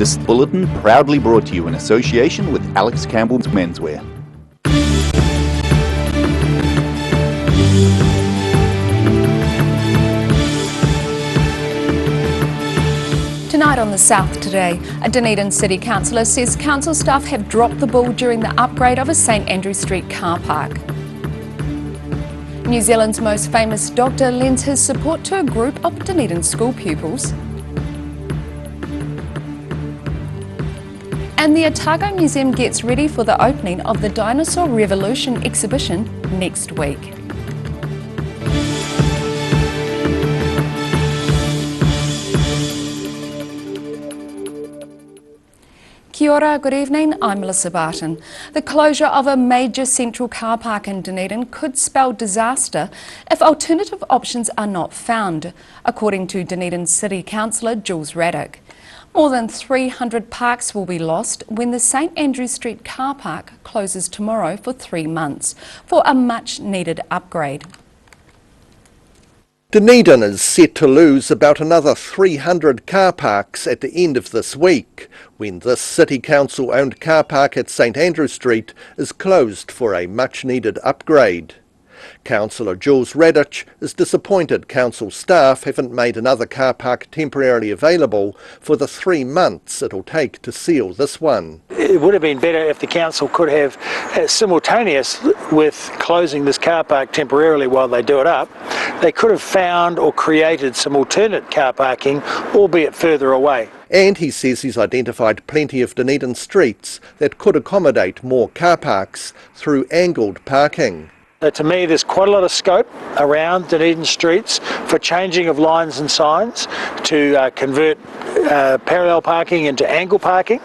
This bulletin proudly brought to you in association with Alex Campbell's Menswear. Tonight on The South Today, a Dunedin City Councillor says council staff have dropped the ball during the upgrade of a St Andrew Street car park. New Zealand's most famous doctor lends his support to a group of Dunedin school pupils. And the Otago Museum gets ready for the opening of the Dinosaur Revolution exhibition next week. Kia ora, good evening, I'm Melissa Barton. The closure of a major central car park in Dunedin could spell disaster if alternative options are not found, according to Dunedin City Councillor Jules Raddick. More than 300 parks will be lost when the St Andrew Street car park closes tomorrow for 3 months for a much needed upgrade. Dunedin is set to lose about another 300 car parks at the end of this week, when this City Council-owned car park at St Andrew Street is closed for a much-needed upgrade. Councillor Jules Raddick is disappointed council staff haven't made another car park temporarily available for the 3 months it'll take to seal this one. It would have been better if the council could have, simultaneous with closing this car park temporarily while they do it up, they could have found or created some alternate car parking, albeit further away. And he says he's identified plenty of Dunedin streets that could accommodate more car parks through angled parking. To me, there's quite a lot of scope around Dunedin streets for changing of lines and signs to convert parallel parking into angle parking,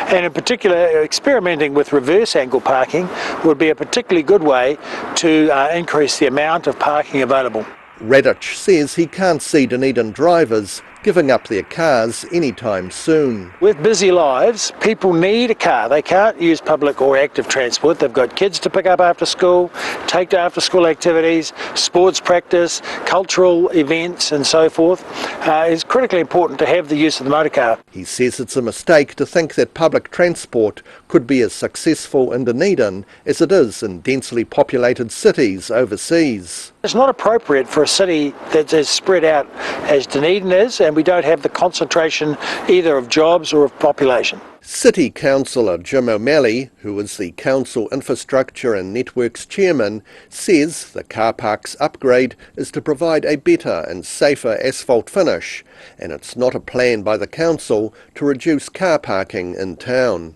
and in particular experimenting with reverse angle parking would be a particularly good way to increase the amount of parking available. Raddick says he can't see Dunedin drivers giving up their cars anytime soon. With busy lives, people need a car. They can't use public or active transport. They've got kids to pick up after school, take to after school activities, sports practice, cultural events and so forth. It's critically important to have the use of the motor car. He says it's a mistake to think that public transport could be as successful in Dunedin as it is in densely populated cities overseas. It's not appropriate for a city that's as spread out as Dunedin is, and we don't have the concentration either of jobs or of population. City Councillor Jim O'Malley, who is the Council Infrastructure and Networks Chairman, says the car park's upgrade is to provide a better and safer asphalt finish, and it's not a plan by the Council to reduce car parking in town.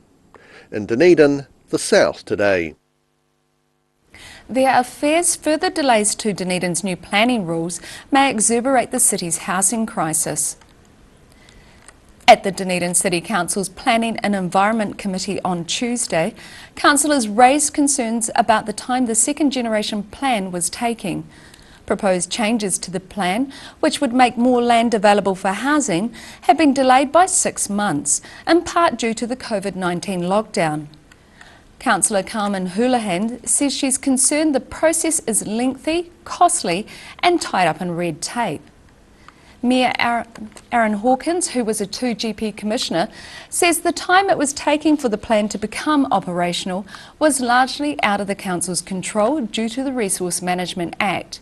In Dunedin, The South Today. There are fears further delays to Dunedin's new planning rules may exacerbate the city's housing crisis. At the Dunedin City Council's Planning and Environment Committee on Tuesday, councillors raised concerns about the time the second generation plan was taking. Proposed changes to the plan, which would make more land available for housing, have been delayed by 6 months, in part due to the COVID-19 lockdown. Councillor Carmen Houlihan says she's concerned the process is lengthy, costly and tied up in red tape. Mayor Aaron Hawkins, who was a 2GP commissioner, says the time it was taking for the plan to become operational was largely out of the council's control due to the Resource Management Act.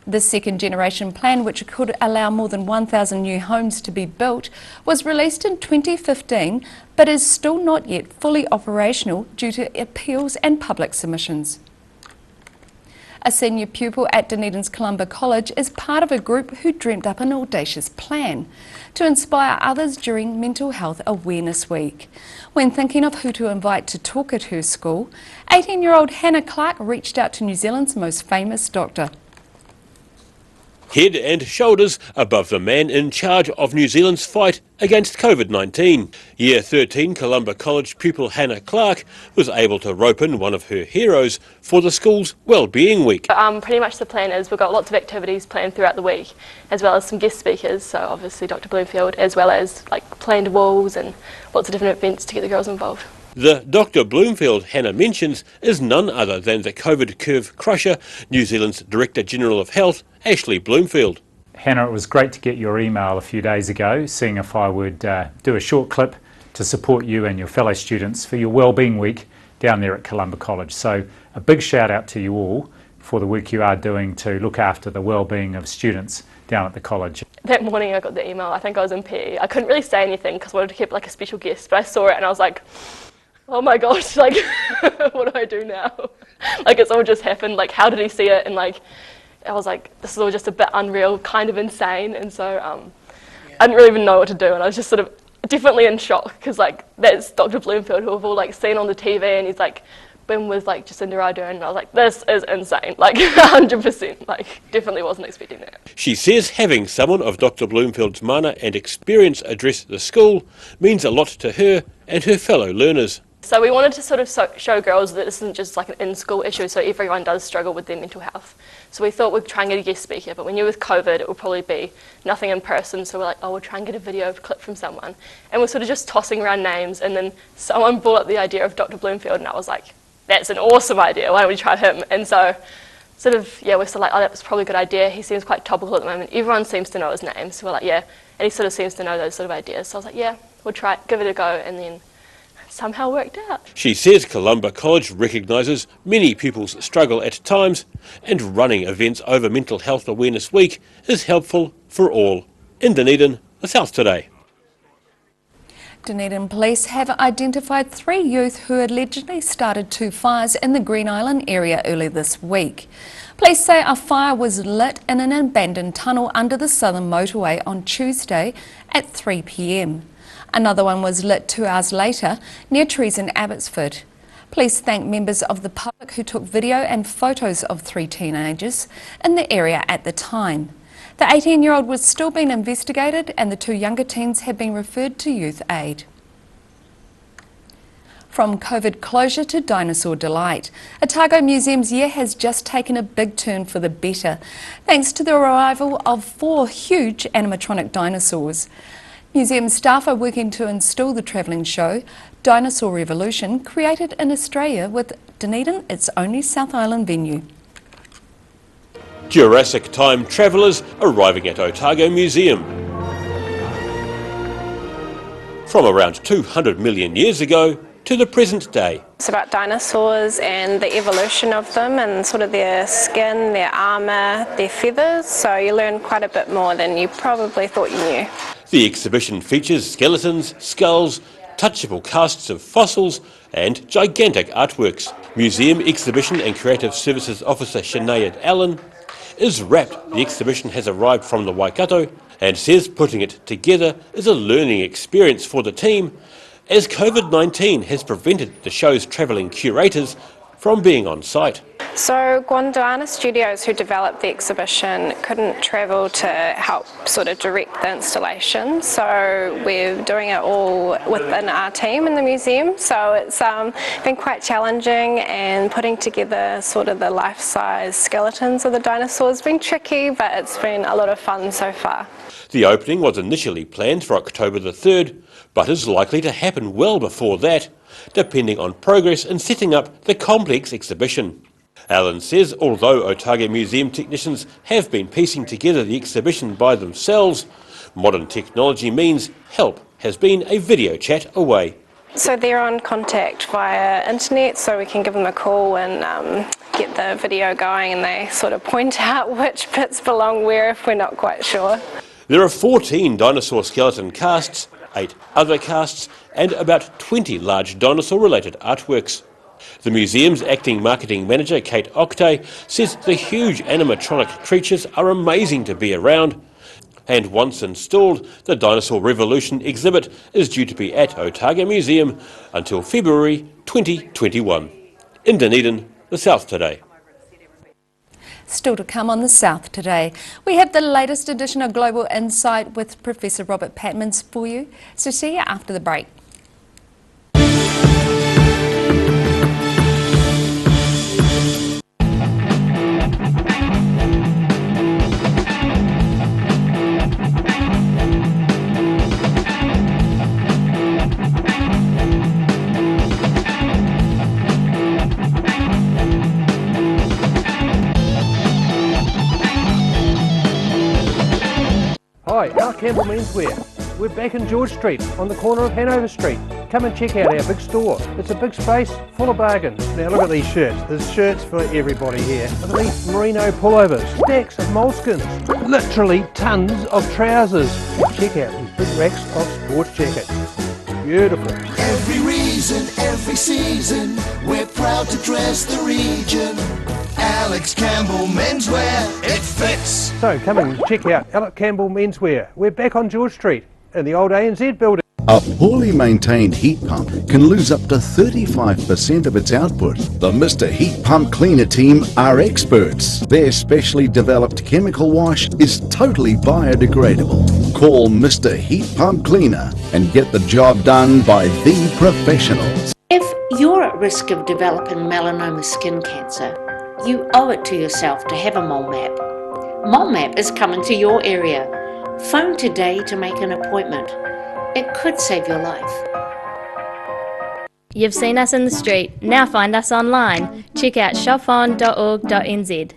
The second generation plan, which could allow more than 1,000 new homes to be built, was released in 2015 but is still not yet fully operational due to appeals and public submissions. A senior pupil at Dunedin's Columba College is part of a group who dreamt up an audacious plan to inspire others during Mental Health Awareness Week. When thinking of who to invite to talk at her school, 18-year-old Hannah Clark reached out to New Zealand's most famous doctor. Head and shoulders above the man in charge of New Zealand's fight against COVID-19. Year 13 Columba College pupil Hannah Clark was able to rope in one of her heroes for the school's Wellbeing Week. Pretty much the plan is we've got lots of activities planned throughout the week, as well as some guest speakers, so obviously Dr Bloomfield, as well as like planned walls and lots of different events to get the girls involved. The Dr Bloomfield Hannah mentions is none other than the COVID curve crusher, New Zealand's Director General of Health, Ashley Bloomfield. Hannah, it was great to get your email a few days ago, seeing if I would do a short clip to support you and your fellow students for your Wellbeing Week down there at Columba College. So a big shout out to you all for the work you are doing to look after the wellbeing of students down at the college. That morning I got the email, I think I was in PE. I couldn't really say anything because I wanted to keep like a special guest, but I saw it and I was like, oh my gosh, like what do I do now? Like it's all just happened, like how did he see it? And like I was like, this is all just a bit unreal, kind of insane. And so I didn't really even know what to do, and I was just sort of definitely in shock because like that's Dr. Bloomfield, who I've all like seen on the TV, and he's like been with like Jacinda Ardern, and I was like, this is insane, like 100%, like definitely wasn't expecting that. She says having someone of Dr. Bloomfield's mana and experience address the school means a lot to her and her fellow learners. So we wanted to sort of show girls that this isn't just like an in-school issue, so everyone does struggle with their mental health. So we thought we'd try and get a guest speaker, but we knew with COVID it would probably be nothing in person, so we're like, oh, we'll try and get a video clip from someone. And we're sort of just tossing around names, and then someone brought up the idea of Dr. Bloomfield, and I was like, that's an awesome idea, why don't we try him? And so sort of, yeah, we're sort of like, oh, that was probably a good idea. He seems quite topical at the moment. Everyone seems to know his name, so we're like, yeah, and he sort of seems to know those sort of ideas. So I was like, yeah, we'll try it, give it a go, and then somehow worked out. She says Columba College recognises many pupils struggle at times, and running events over Mental Health Awareness Week is helpful for all. In Dunedin, the South Today. Dunedin Police have identified 3 youth who allegedly started 2 fires in the Green Island area earlier this week. Police say a fire was lit in an abandoned tunnel under the Southern Motorway on Tuesday at 3 p.m. Another one was lit 2 hours later near trees in Abbotsford. Police thank members of the public who took video and photos of 3 teenagers in the area at the time. The 18-year-old was still being investigated, and the 2 younger teens have been referred to Youth Aid. From COVID closure to dinosaur delight, Otago Museum's year has just taken a big turn for the better, thanks to the arrival of 4 huge animatronic dinosaurs. Museum staff are working to install the travelling show, Dinosaur Revolution, created in Australia, with Dunedin its only South Island venue. Jurassic time travellers arriving at Otago Museum. From around 200 million years ago to the present day. It's about dinosaurs and the evolution of them and sort of their skin, their armour, their feathers, so you learn quite a bit more than you probably thought you knew. The exhibition features skeletons, skulls, touchable casts of fossils and gigantic artworks. Museum Exhibition and Creative Services Officer Sinead Allen is rapt the exhibition has arrived from the Waikato and says putting it together is a learning experience for the team, as COVID-19 has prevented the show's travelling curators from being on site. So Gondwana Studios, who developed the exhibition, couldn't travel to help sort of direct the installation, so we're doing it all within our team in the museum. So it's been quite challenging, and putting together sort of the life-size skeletons of the dinosaurs has been tricky, but it's been a lot of fun so far. The opening was initially planned for October the 3rd, but is likely to happen well before that, depending on progress in setting up the complex exhibition. Allen says although Otago Museum technicians have been piecing together the exhibition by themselves, modern technology means help has been a video chat away. So they're on contact via internet, so we can give them a call and get the video going, and they sort of point out which bits belong where if we're not quite sure. There are 14 dinosaur skeleton casts, 8 other casts, and about 20 large dinosaur-related artworks. The museum's acting marketing manager, Kate Octay, says the huge animatronic creatures are amazing to be around, and once installed, the Dinosaur Revolution exhibit is due to be at Otago Museum until February 2021. In Dunedin, the South Today. Still to come on the South Today, we have the latest edition of Global Insight with Professor Robert Patmans for you. So see you after the break. Hi, our Campbell Menswear. We're back in George Street on the corner of Hanover Street. Come and check out our big store. It's a big space full of bargains. Now look at these shirts. There's shirts for everybody here. Look at these merino pullovers, stacks of moleskins, literally tons of trousers. Check out these big racks of sports jackets. Beautiful. Every reason, every season, we're proud to dress the region. Alex Campbell Menswear, it fits. So come and check out Alex Campbell Menswear. We're back on George Street in the old ANZ building. A poorly maintained heat pump can lose up to 35% of its output. The Mr. Heat Pump Cleaner team are experts. Their specially developed chemical wash is totally biodegradable. Call Mr. Heat Pump Cleaner and get the job done by the professionals. If you're at risk of developing melanoma skin cancer, you owe it to yourself to have a mole map. Mole map is coming to your area. Phone today to make an appointment. It could save your life. You've seen us in the street, now find us online. Check out shopon.org.nz.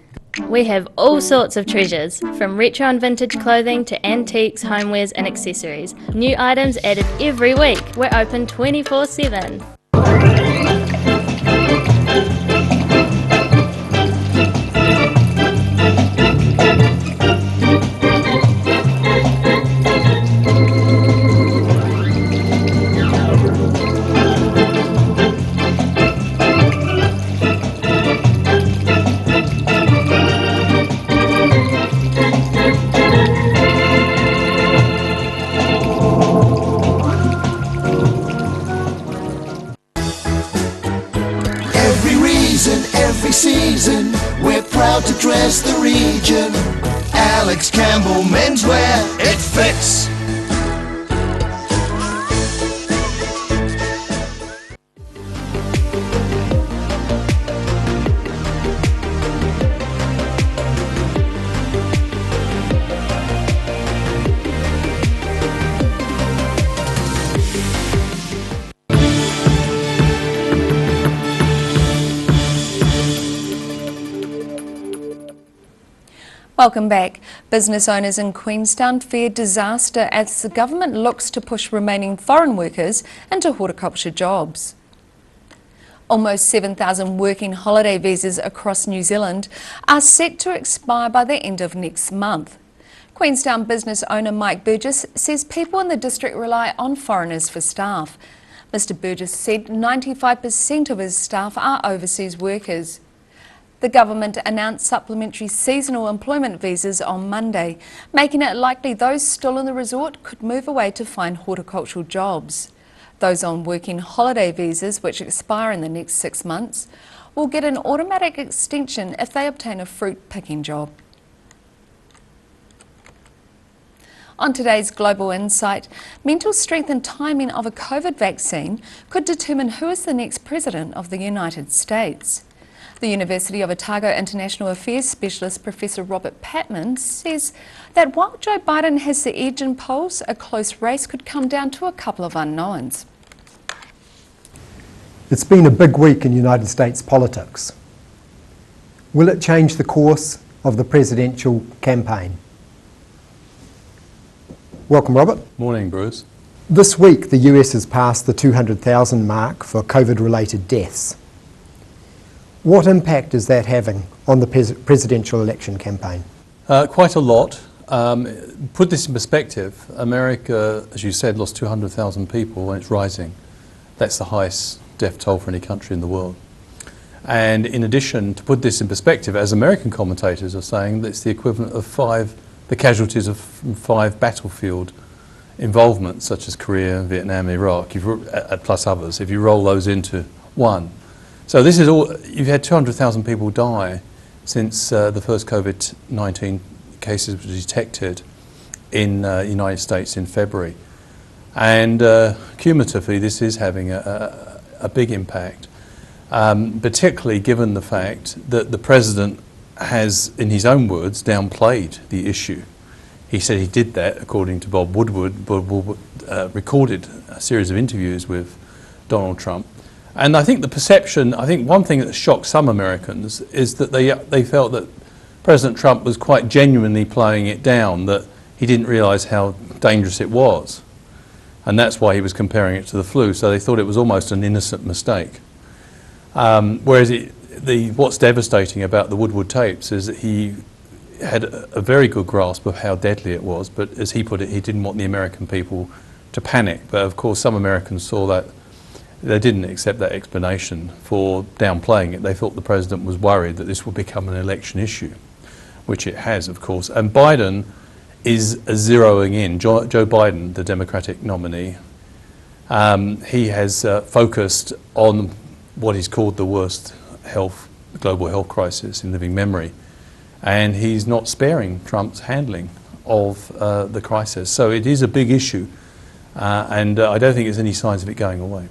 We have all sorts of treasures, from retro and vintage clothing to antiques, homewares and accessories. New items added every week. We're open 24/7. Every season, we're proud to dress the region. Alex Campbell Menswear, it fits. Welcome back. Business owners in Queenstown fear disaster as the government looks to push remaining foreign workers into horticulture jobs. Almost 7,000 working holiday visas across New Zealand are set to expire by the end of next month. Queenstown business owner Mike Burgess says people in the district rely on foreigners for staff. Mr. Burgess said 95% of his staff are overseas workers. The government announced supplementary seasonal employment visas on Monday, making it likely those still in the resort could move away to find horticultural jobs. Those on working holiday visas, which expire in the next 6 months, will get an automatic extension if they obtain a fruit picking job. On today's Global Insight, mental strength and timing of a COVID vaccine could determine who is the next president of the United States. The University of Otago International Affairs specialist Professor Robert Patman says that while Joe Biden has the edge in polls, a close race could come down to a couple of unknowns. It's been a big week in United States politics. Will it change the course of the presidential campaign? Welcome, Robert. Morning, Bruce. This week, the US has passed the 200,000 mark for COVID-related deaths. What impact is that having on the presidential election campaign? Quite a lot. Put this in perspective, America, as you said, lost 200,000 people and it's rising. That's the highest death toll for any country in the world. And in addition, to put this in perspective, as American commentators are saying, that's the equivalent of the casualties of 5 battlefield involvements, such as Korea, Vietnam, Iraq, plus others, if you roll those into one. So this is all, you've had 200,000 people die since the first COVID-19 cases were detected in the United States in February. And cumulatively, this is having a big impact, particularly given the fact that the President has, in his own words, downplayed the issue. He said he did that, according to Bob Woodward. Bob Woodward recorded a series of interviews with Donald Trump. And I think the perception, I think one thing that shocked some Americans is that they felt that President Trump was quite genuinely playing it down, that he didn't realise how dangerous it was. And that's why he was comparing it to the flu. So they thought it was almost an innocent mistake. Whereas what's devastating about the Woodward tapes is that he had a very good grasp of how deadly it was, but as he put it, he didn't want the American people to panic. But of course, some Americans saw that. They didn't accept that explanation for downplaying it. They thought the president was worried that this would become an election issue, which it has, of course. And Biden is zeroing in. Joe Biden, the Democratic nominee, he has focused on what is called the worst global health crisis in living memory. And he's not sparing Trump's handling of the crisis. So it is a big issue, and I don't think there's any signs of it going away.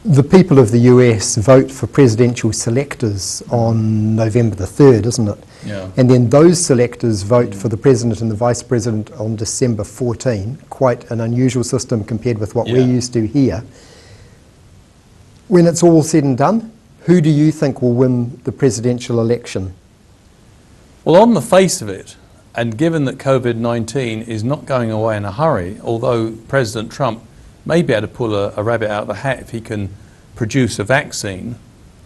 The people of the US vote for presidential selectors on November the 3rd, isn't it? Yeah. And then those selectors vote for the president and the vice president on December 14. Quite an unusual system compared with what we're used to here. When it's all said and done, who do you think will win the presidential election? Well, on the face of it, and given that COVID-19 is not going away in a hurry, although President Trump may be able to pull a rabbit out of the hat if he can produce a vaccine.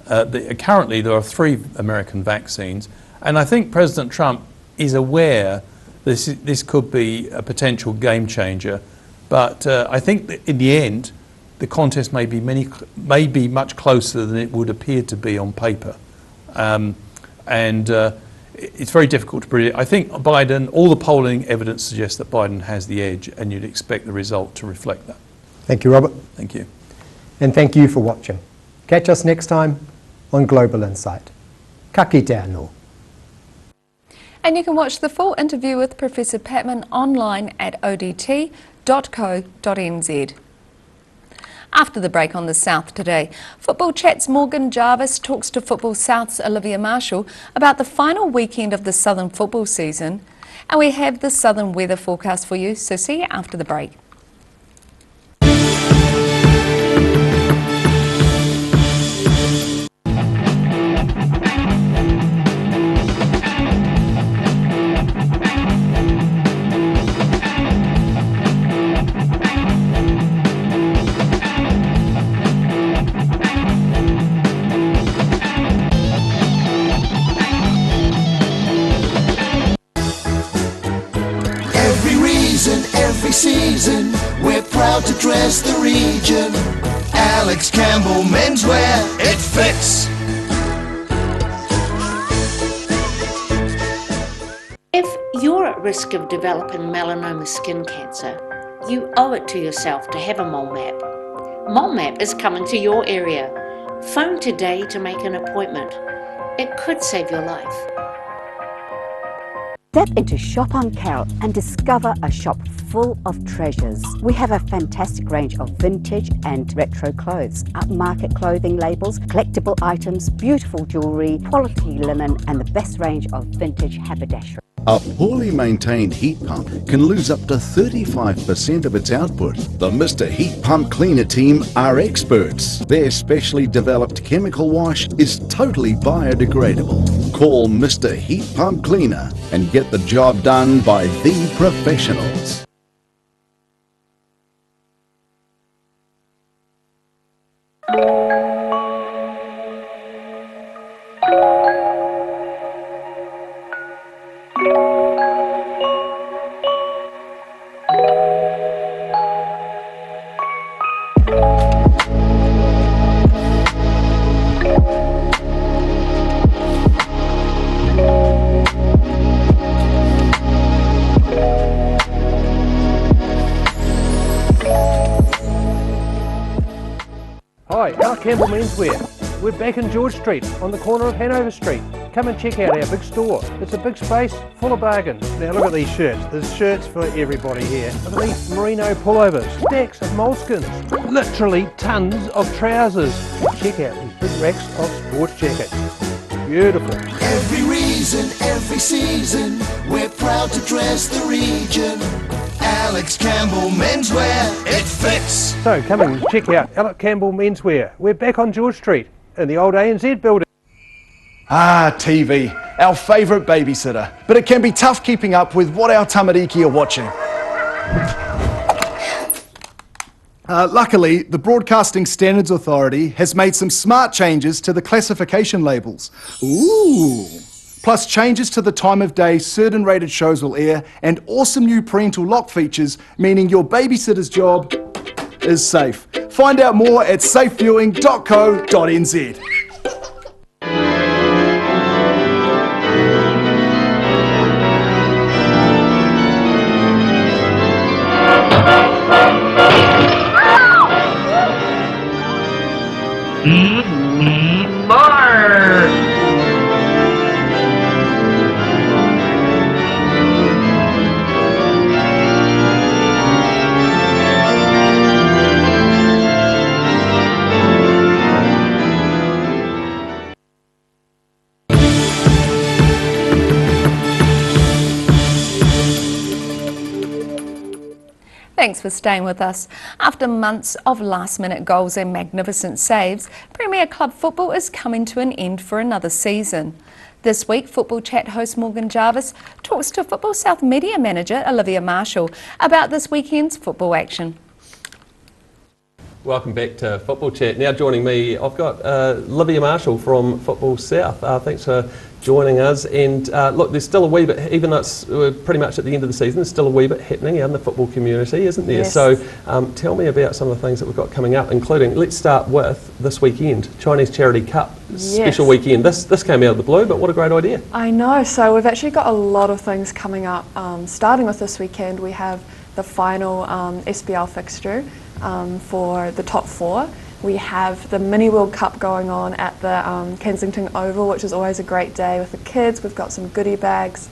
Currently there are 3 American vaccines, and I think President Trump is aware this could be a potential game changer, but I think that in the end the contest may be much closer than it would appear to be on paper. It's very difficult to predict. I think Biden, all the polling evidence suggests that Biden has the edge, and you'd expect the result to reflect that. Thank you, Robert. Thank you. And thank you for watching. Catch us next time on Global Insight. Ka kite anō. And you can watch the full interview with Professor Patman online at odt.co.nz. After the break on The South today, Football Chat's Morgan Jarvis talks to Football South's Olivia Marshall about the final weekend of the Southern football season. And we have the Southern weather forecast for you, so see you after the break. Every season, we're proud to dress the region. Alex Campbell Menswear, it fits. If you're at risk of developing melanoma skin cancer, you owe it to yourself to have a mole map. Mole map is coming to your area. Phone today to make an appointment. It could save your life. Step into Shop on Carrot and discover a shop full of treasures. We have a fantastic range of vintage and retro clothes, upmarket clothing labels, collectible items, beautiful jewellery, quality linen and the best range of vintage haberdashery. A poorly maintained heat pump can lose up to 35% of its output. The Mr. Heat Pump Cleaner team are experts. Their specially developed chemical wash is totally biodegradable. Call Mr. Heat Pump Cleaner and get the job done by the professionals. Hi, Al Campbell Menswear. We're back in George Street on the corner of Hanover Street. Come and check out our big store. It's a big space full of bargains. Now look at these shirts. There's shirts for everybody here. Look at these merino pullovers, stacks of moleskins, literally tons of trousers. Check out these big racks of sports jackets. Beautiful. Every reason, every season, we're proud to dress the region. Alex Campbell Menswear, it fits. So come and check out Alex Campbell Menswear. We're back on George Street in the old ANZ building. Ah, TV, our favourite babysitter. But it can be tough keeping up with what our tamariki are watching. Luckily, the Broadcasting Standards Authority has made some smart changes to the classification labels. Ooh! Plus changes to the time of day certain rated shows will air, and awesome new parental lock features, meaning your babysitter's job is safe. Find out more at safeviewing.co.nz. Thanks for staying with us. After months of last-minute goals and magnificent saves, Premier Club football is coming to an end for another season. This week, Football Chat host Morgan Jarvis talks to Football South Media Manager Olivia Marshall about this weekend's football action. Welcome back to Football Chat. Now joining me, I've got Olivia Marshall from Football South. Thanks for joining us. And look, there's still a wee bit, even though we're pretty much at the end of the season, there's still a wee bit happening out in the football community, isn't there? Yes. So tell me about some of the things that we've got coming up, including, let's start with this weekend, Chinese Charity Cup, special weekend. This came out of the blue, but what a great idea. I know, so we've actually got a lot of things coming up. Starting with this weekend, we have the final SBL fixture for the top four. We have the Mini World Cup going on at the Kensington Oval, which is always a great day with the kids. We've got some goodie bags.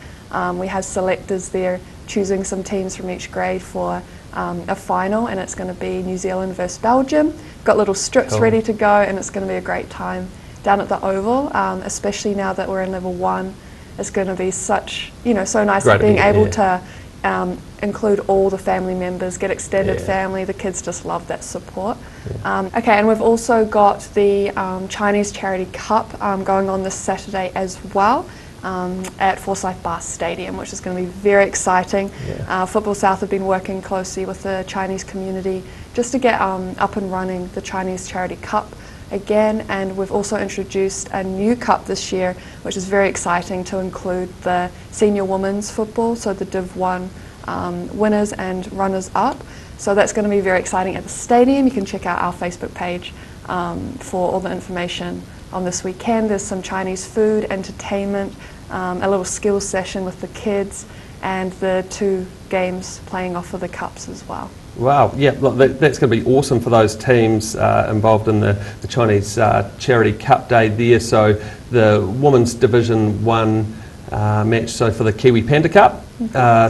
We have selectors there choosing some teams from each grade for a final, and it's going to be New Zealand versus Belgium. We've got little strips ready to go, and it's going to be a great time down at the Oval, especially now that we're in level 1. It's going to be such, so nice being able to include all the family members, get extended family. The kids just love that support. Okay, and we've also got the Chinese Charity Cup going on this Saturday as well at Forsyth Bar Stadium, which is going to be very exciting. Football South have been working closely with the Chinese community just to get up and running the Chinese Charity Cup again, and we've also introduced a new cup this year, which is very exciting, to include the senior women's football, so the Div 1 winners and runners up. So that's going to be very exciting at the stadium. You can check out our Facebook page for all the information on this weekend. There's some Chinese food, entertainment, a little skills session with the kids, and the 2 games playing off of the cups as well. Wow, yeah, look, that's going to be awesome for those teams involved in the Chinese Charity Cup Day there. So the Women's Division 1 match, so for the Kiwi Panda Cup,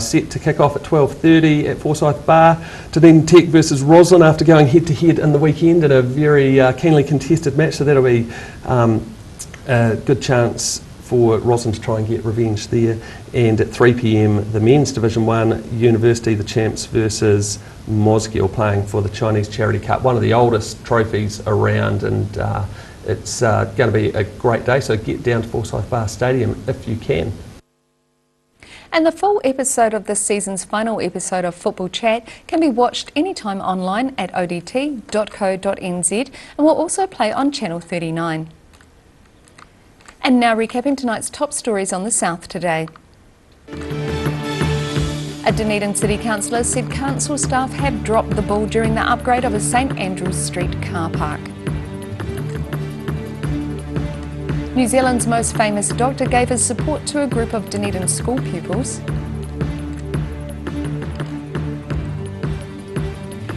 set to kick off at 12:30 at Forsyth Bar. Dunedin Tech versus Roslyn after going head-to-head in the weekend in a very keenly contested match, so that'll be a good chance for Roslyn to try and get revenge there. And at 3 p.m, the Men's Division 1, University the Champs versus Mosgiel, playing for the Chinese Charity Cup, one of the oldest trophies around, and it's going to be a great day, so get down to Forsyth Bar Stadium if you can. And the full episode of this season's final episode of Football Chat can be watched anytime online at odt.co.nz, and will also play on Channel 39. And now recapping tonight's top stories on the South today. A Dunedin City Councillor said council staff have dropped the ball during the upgrade of a St Andrews Street car park. New Zealand's most famous doctor gave his support to a group of Dunedin school pupils.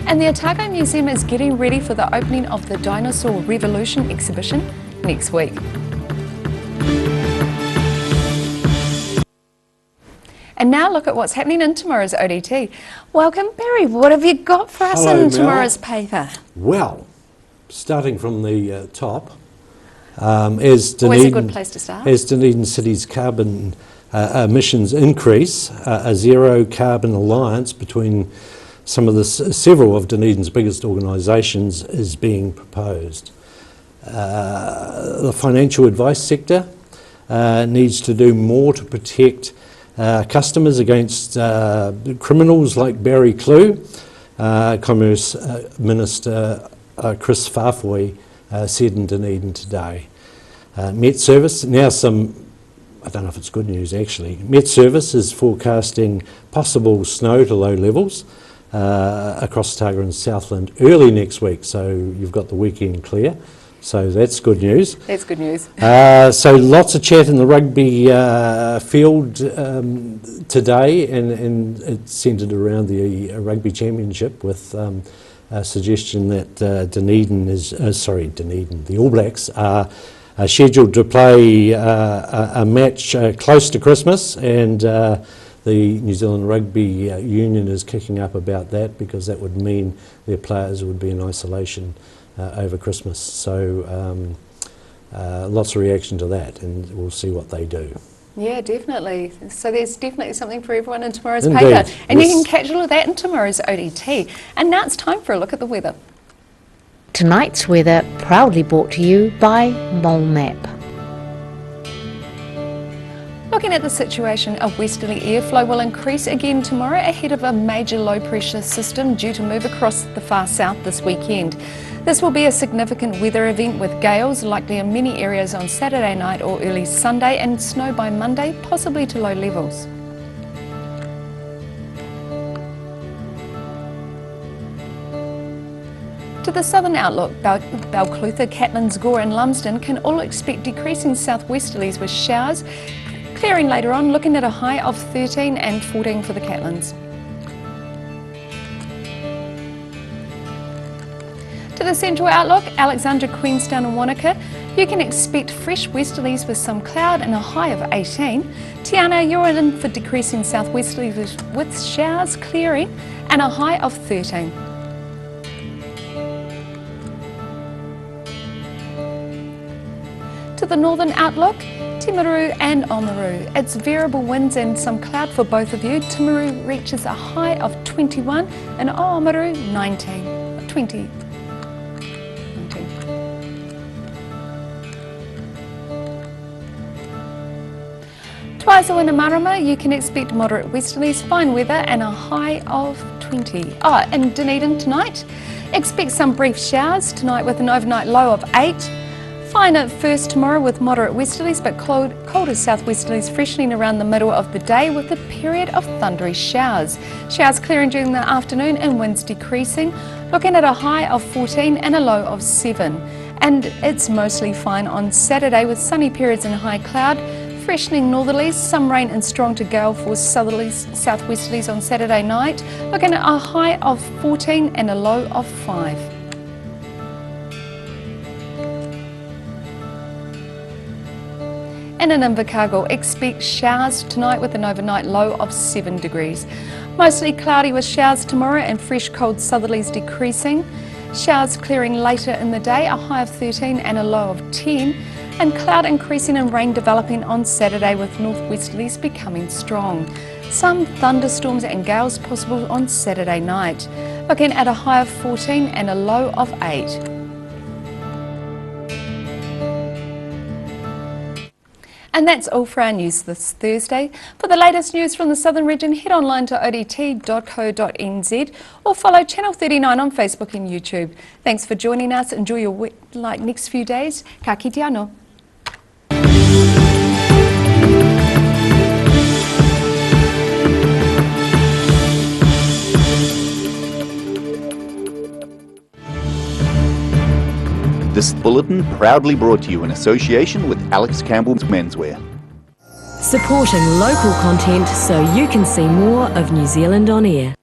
And the Otago Museum is getting ready for the opening of the Dinosaur Revolution exhibition next week. And now look at what's happening in tomorrow's ODT. Welcome, Barry. What have you got for us in tomorrow's paper? Well, starting from the top, as Always a good place to start. As Dunedin City's carbon emissions increase, a zero carbon alliance between several of Dunedin's biggest organisations is being proposed. The financial advice sector needs to do more to protect customers against criminals like Barry Clue, Commerce Minister Chris Farfoy said in Dunedin today. Met Service, now some, I don't know if it's good news actually, Met Service is forecasting possible snow to low levels across Otago and Southland early next week, so you've got the weekend clear. So that's good news. That's good news. So lots of chat in the rugby field today, and it's centred around the Rugby Championship with a suggestion that the All Blacks are scheduled to play a match close to Christmas, and the New Zealand Rugby Union is kicking up about that because that would mean their players would be in isolation over Christmas. So lots of reaction to that, and we'll see what they do. Yeah, definitely. So there's definitely something for everyone in tomorrow's Indeed. paper. And Yes. you can catch all of that in tomorrow's ODT. And now it's time for a look at the weather. Tonight's weather proudly brought to you by Mole Map. Looking at the situation, a westerly airflow will increase again tomorrow ahead of a major low pressure system due to move across the far south this weekend. This will be a significant weather event with gales likely in many areas on Saturday night or early Sunday, and snow by Monday, possibly to low levels. To the southern outlook, Balclutha, Catlins, Gore and Lumsden can all expect decreasing southwesterlies with showers, clearing later on, looking at a high of 13 and 14 for the Catlins. To the central outlook, Alexandra, Queenstown and Wanaka, you can expect fresh westerlies with some cloud and a high of 18. Tiana, you're in for decreasing southwesterlies with showers, clearing and a high of 13. To the northern outlook, Timaru and Oamaru. It's variable winds and some cloud for both of you. Timaru reaches a high of 21 and Oamaru 20. Twizel and Marama, you can expect moderate westerlies, fine weather and a high of 20. In Dunedin tonight, expect some brief showers tonight with an overnight low of 8. Fine at first tomorrow with moderate westerlies, but colder southwesterlies freshening around the middle of the day with a period of thundery showers. Showers clearing during the afternoon and winds decreasing, looking at a high of 14 and a low of 7. And it's mostly fine on Saturday with sunny periods and high cloud, freshening northerlies, some rain and strong to gale force southerlies, southwesterlies on Saturday night, looking at a high of 14 and a low of 5. And in Invercargill, expect showers tonight with an overnight low of 7 degrees. Mostly cloudy with showers tomorrow and fresh cold southerlies decreasing. Showers clearing later in the day, a high of 13 and a low of 10. And cloud increasing and rain developing on Saturday with northwesterlies becoming strong. Some thunderstorms and gales possible on Saturday night. Looking at a high of 14 and a low of 8. And that's all for our news this Thursday. For the latest news from the Southern Region, head online to odt.co.nz or follow Channel 39 on Facebook and YouTube. Thanks for joining us. Enjoy your next few days. Ka kite anō. This bulletin proudly brought to you in association with Alex Campbell's Menswear. Supporting local content so you can see more of New Zealand on air.